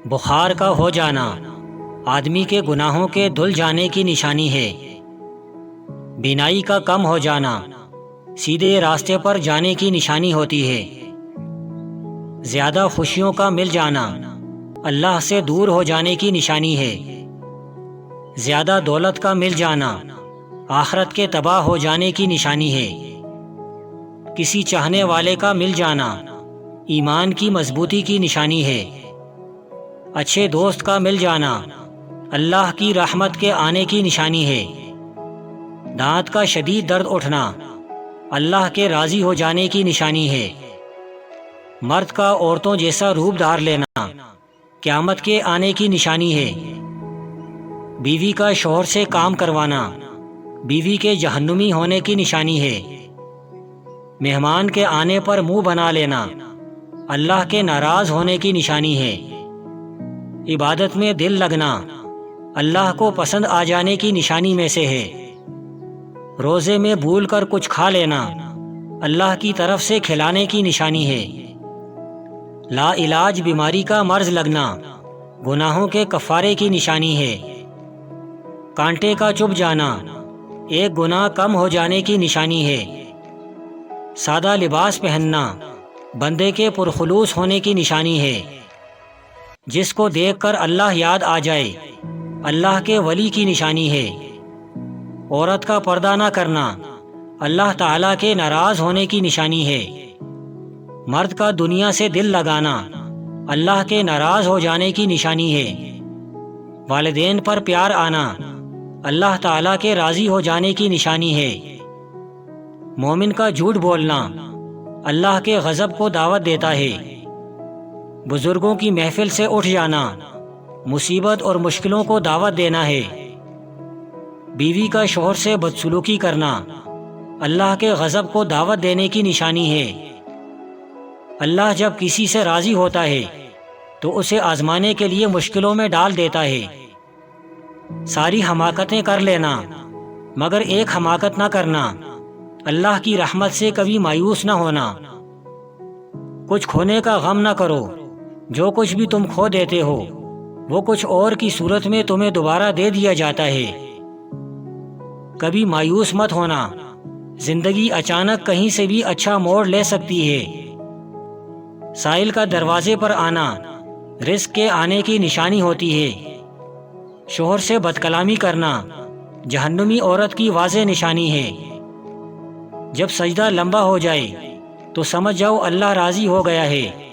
بخار کا ہو جانا آدمی کے گناہوں کے دھل جانے کی نشانی ہے۔ بینائی کا کم ہو جانا سیدھے راستے پر جانے کی نشانی ہوتی ہے۔ زیادہ خوشیوں کا مل جانا اللہ سے دور ہو جانے کی نشانی ہے۔ زیادہ دولت کا مل جانا آخرت کے تباہ ہو جانے کی نشانی ہے۔ کسی چاہنے والے کا مل جانا ایمان کی مضبوطی کی نشانی ہے۔ اچھے دوست کا مل جانا اللہ کی رحمت کے آنے کی نشانی ہے۔ دانت کا شدید درد اٹھنا اللہ کے راضی ہو جانے کی نشانی ہے۔ مرد کا عورتوں جیسا روپ دھار لینا قیامت کے آنے کی نشانی ہے۔ بیوی کا شوہر سے کام کروانا بیوی کے جہنمی ہونے کی نشانی ہے۔ مہمان کے آنے پر منہ بنا لینا اللہ کے ناراض ہونے کی نشانی ہے۔ عبادت میں دل لگنا اللہ کو پسند آ جانے کی نشانی میں سے ہے۔ روزے میں بھول کر کچھ کھا لینا اللہ کی طرف سے کھلانے کی نشانی ہے۔ لا علاج بیماری کا مرض لگنا گناہوں کے کفارے کی نشانی ہے۔ کانٹے کا چبھ جانا ایک گناہ کم ہو جانے کی نشانی ہے۔ سادہ لباس پہننا بندے کے پرخلوص ہونے کی نشانی ہے۔ جس کو دیکھ کر اللہ یاد آ جائے اللہ کے ولی کی نشانی ہے۔ عورت کا پردہ نہ کرنا اللہ تعالیٰ کے ناراض ہونے کی نشانی ہے۔ مرد کا دنیا سے دل لگانا اللہ کے ناراض ہو جانے کی نشانی ہے۔ والدین پر پیار آنا اللہ تعالیٰ کے راضی ہو جانے کی نشانی ہے۔ مومن کا جھوٹ بولنا اللہ کے غضب کو دعوت دیتا ہے۔ بزرگوں کی محفل سے اٹھ جانا مصیبت اور مشکلوں کو دعوت دینا ہے۔ بیوی کا شوہر سے بدسلوکی کرنا اللہ کے غضب کو دعوت دینے کی نشانی ہے۔ اللہ جب کسی سے راضی ہوتا ہے تو اسے آزمانے کے لیے مشکلوں میں ڈال دیتا ہے۔ ساری حماقتیں کر لینا مگر ایک حماقت نہ کرنا اللہ کی رحمت سے کبھی مایوس نہ ہونا۔ کچھ کھونے کا غم نہ کرو، جو کچھ بھی تم کھو دیتے ہو وہ کچھ اور کی صورت میں تمہیں دوبارہ دے دیا جاتا ہے۔ کبھی مایوس مت ہونا، زندگی اچانک کہیں سے بھی اچھا موڑ لے سکتی ہے۔ سائل کا دروازے پر آنا رزق کے آنے کی نشانی ہوتی ہے۔ شوہر سے بدکلامی کرنا جہنمی عورت کی واضح نشانی ہے۔ جب سجدہ لمبا ہو جائے تو سمجھ جاؤ اللہ راضی ہو گیا ہے۔